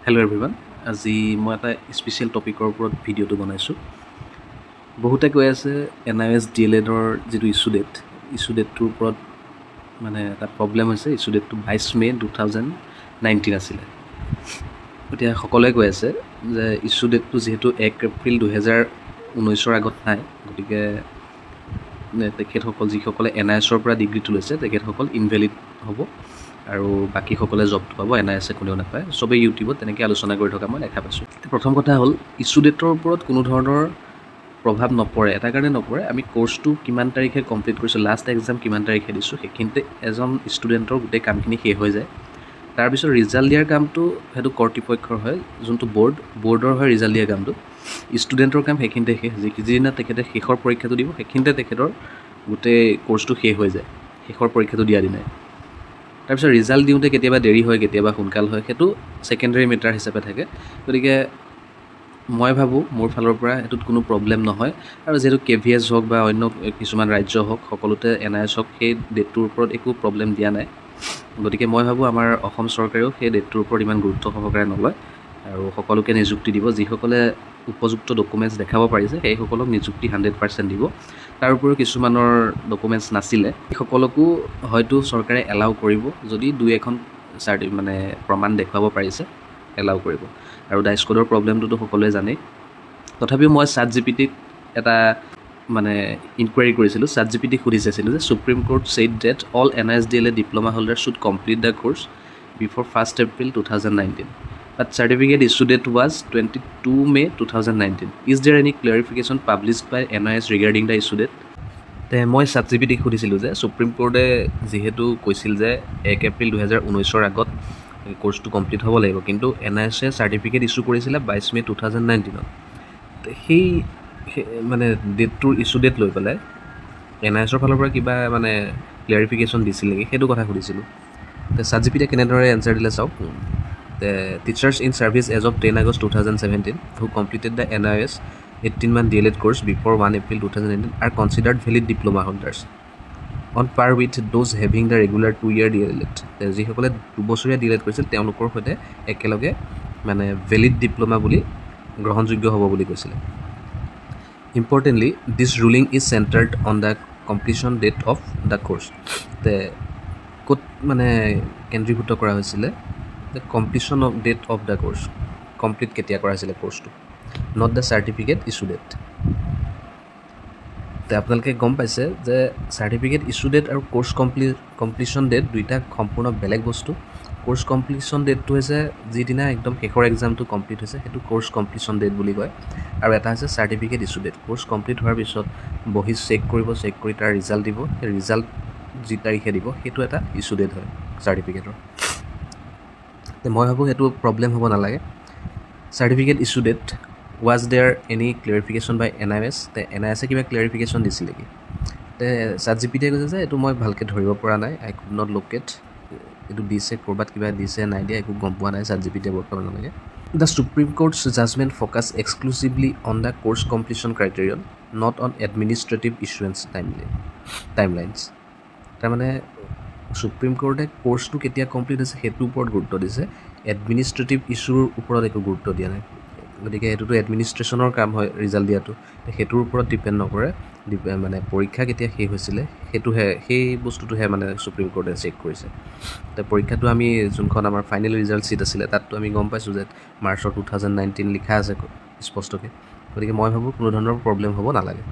Hello' everyone, আজি মই এটা স্পেচিয়েল টপিকৰ ওপৰত ভিডিঅ'টো বনাইছোঁ। বহুতে কৈ আছে NIOS d.el.edৰ যিটো ইছ্যু ডেটটোৰ ওপৰত মানে এটা প্ৰব্লেম হৈছে। ইছ্যু ডেটটো 22 মে 2019 আছিলে। এতিয়া সকলোৱে কৈ আছে যে ইছ্যু ডেটটো যিহেতু 1 এপ্ৰিল 2019ৰ আগত নাই, গতিকে তেখেতসকল যিসকলে NIOSৰ পৰা ডিগ্ৰীটো লৈছে তেখেতসকল ইনভেলিড হ'ব আৰু বাকীসকলে জবটো পাব, NIOSে কোনেও নাপায়। চবেই ইউটিউবত তেনেকৈ আলোচনা কৰি থকা মই দেখা পাইছোঁ। প্ৰথম কথা হ'ল, ইছ্যু ডেটৰ ওপৰত কোনো ধৰণৰ প্ৰভাৱ নপৰে। এটা কাৰণে নপৰে, আমি ক'ৰ্চটো কিমান তাৰিখে কমপ্লিট কৰিছোঁ, লাষ্ট এক্সাম কিমান তাৰিখে দিছোঁ, সেইখিনিতে এজন ষ্টুডেণ্টৰ গোটেই কামখিনি শেষ হৈ যায়। তাৰপিছত ৰিজাল্ট দিয়াৰ কামটো সেইটো কৰ্তৃপক্ষৰ হয়, যোনটো বৰ্ডৰ হয় ৰিজাল্ট দিয়াৰ কামটো। ষ্টুডেণ্টৰ কাম সেইখিনিতে শেষ। যিদিনা তেখেতে শেষৰ পৰীক্ষাটো দিব, সেইখিনিতে তেখেতৰ গোটেই ক'ৰ্চটো শেষ হৈ যায়, শেষৰ পৰীক্ষাটো দিয়া দিনাই। তাৰপিছত ৰিজাল্ট দিওঁতে কেতিয়াবা দেৰি হয়, কেতিয়াবা সোনকাল হয়, সেইটো ছেকেণ্ডেৰী মেটাৰ হিচাপে থাকে। গতিকে মই ভাবোঁ মোৰ ফালৰ পৰা সেইটোত কোনো প্ৰব্লেম নহয়। আৰু যিহেতু KVS হওক বা অন্য কিছুমান ৰাজ্য হওক, সকলোতে NIOS হওক সেই ডেটটোৰ ওপৰত একো প্ৰব্লেম দিয়া নাই। গতিকে মই ভাবোঁ আমাৰ অসম চৰকাৰেও সেই ডেটটোৰ ওপৰত ইমান গুৰুত্ব সহকাৰে নলয় আৰু সকলোকে নিযুক্তি দিব। যিসকলে উপযুক্ত ডকুমেণ্টছ দেখাব পাৰিছে সেইসকলক নিযুক্তি 100% দিব। তাৰ উপৰিও কিছুমানৰ ডকুমেণ্টছ নাছিলে, সেইসকলকো হয়তো চৰকাৰে এলাউ কৰিব, যদি 2-1খন মানে প্ৰমাণ দেখুৱাব পাৰিছে এলাউ কৰিব। আৰু ডাইচ কোডৰ প্ৰব্লেমটোতো সকলোৱে জানেই। তথাপিও মই ChatGPTক এটা মানে ইনকুৱাৰী কৰিছিলোঁ। ChatGPTক সুধি চাইছিলোঁ যে supreme court said that all NIOS d.el.ed diploma holder should complete the course before 1 April 2019, but certificate issue date was 22 May 2019. Is there any clarification published by NIOS regarding the issue date? মই ChatGPTক সুধিছিলোঁ যে supreme কোৰ্টে যিহেতু কৈছিল যে 1 এপ্ৰিল 2019ৰ আগত কোৰ্চটো complete হ'ব লাগিব, কিন্তু NIOSে চাৰ্টিফিকেট ইছ্যু কৰিছিলে 22 মে 2019ত। সেই মানে ডেটটোৰ ইছ্যু ডেট লৈ পেলাই NIOSৰ ফালৰ পৰা কিবা মানে ক্লিয়াৰিফিকেশ্যন দিছিল নেকি, সেইটো কথা সুধিছিলোঁ। ChatGPTয়ে কেনেদৰে এনচাৰ দিলে চাওক। Teachers in service as of 10 August 2017 who completed the NIOS 18-month d.el.ed course before 1 April 2019 are considered valid diploma holders on par with those having the regular 2-year d.el.ed. যিসকলে 2 বছৰীয়া d.el.ed কৰিছিল তেওঁলোকৰ সৈতে একেলগে মানে valid diploma বুলি গ্ৰহণযোগ্য হ'ব বুলি কৈছিলে। Importantly this ruling is centred on the completion date of the course. ক'ত মানে কেন্দ্ৰীভূত কৰা হৈছিলে, the completion of date of the course, complete কেতিয়া কৰা হৈছিলে কোৰ্চটো, not the certificate issue date. আপোনালোকে গম পাইছে যে চাৰ্টিফিকেট ইছ্যু ডেট আৰু কোৰ্চ কমপ্লিশ্যন ডেট দুইটা সম্পূৰ্ণ বেলেগ বস্তু। কোৰ্চ কমপ্লিশ্যন ডেটটো হৈছে যিদিনা একদম শেষৰ এক্সামটো কমপ্লিট হৈছে, সেইটো কোৰ্চ কমপ্লিশ্যন ডেট বুলি কয়। আৰু এটা হৈছে certificate issue date. Course complete হোৱাৰ পিছত বহি চেক কৰিব, চেক কৰি তাৰ ৰিজাল্ট দিব, সেই ৰিজাল্ট যি তাৰিখে দিব সেইটো এটা ইছ্যু ডেট হয় চাৰ্টিফিকেটৰ। মই ভাবোঁ সেইটো প্ৰব্লেম হ'ব নালাগে। Certificate issue date was there any clarification by NIOS? NIOSে কিবা ক্লিয়াৰিফিকেশ্যন দিছিল নেকি? ChatGPTয়ে কৈছে যে এইটো মই ভালকৈ ধৰিব পৰা নাই, I could not locate। এইটো দিছে ক'ৰবাত কিবা দিছে নাই দিয়া একো গম পোৱা নাই ChatGPTয়ে বৰ্তমানলৈকে। The Supreme Court's judgment focus exclusively on the course completion criterion, not on administrative issuance timelines. তাৰমানে সুপ্ৰিম কোৰ্টে কোৰ্চটো কেতিয়া কমপ্লিট হৈছে সেইটোৰ ওপৰত গুৰুত্ব দিছে, এডমিনিষ্ট্ৰেটিভ ইছ্যুৰ ওপৰত একো গুৰুত্ব দিয়া নাই। গতিকে সেইটোতো এডমিনিষ্ট্ৰেশ্যনৰ কাম হয় ৰিজাল্ট দিয়াটো, সেইটোৰ ওপৰত ডিপেণ্ড নকৰে। মানে পৰীক্ষা কেতিয়া শেষ হৈছিলে সেইটোহে, সেই বস্তুটোহে মানে সুপ্ৰিম কোৰ্টে চেক কৰিছে। পৰীক্ষাটো আমি যোনখন আমাৰ ফাইনেল ৰিজাল্ট শ্বীট আছিলে তাততো আমি গম পাইছোঁ যে মাৰ্চৰ 2019 লিখা আছে স্পষ্টকৈ। গতিকে মই ভাবোঁ কোনো ধৰণৰ প্ৰব্লেম হ'ব নালাগে।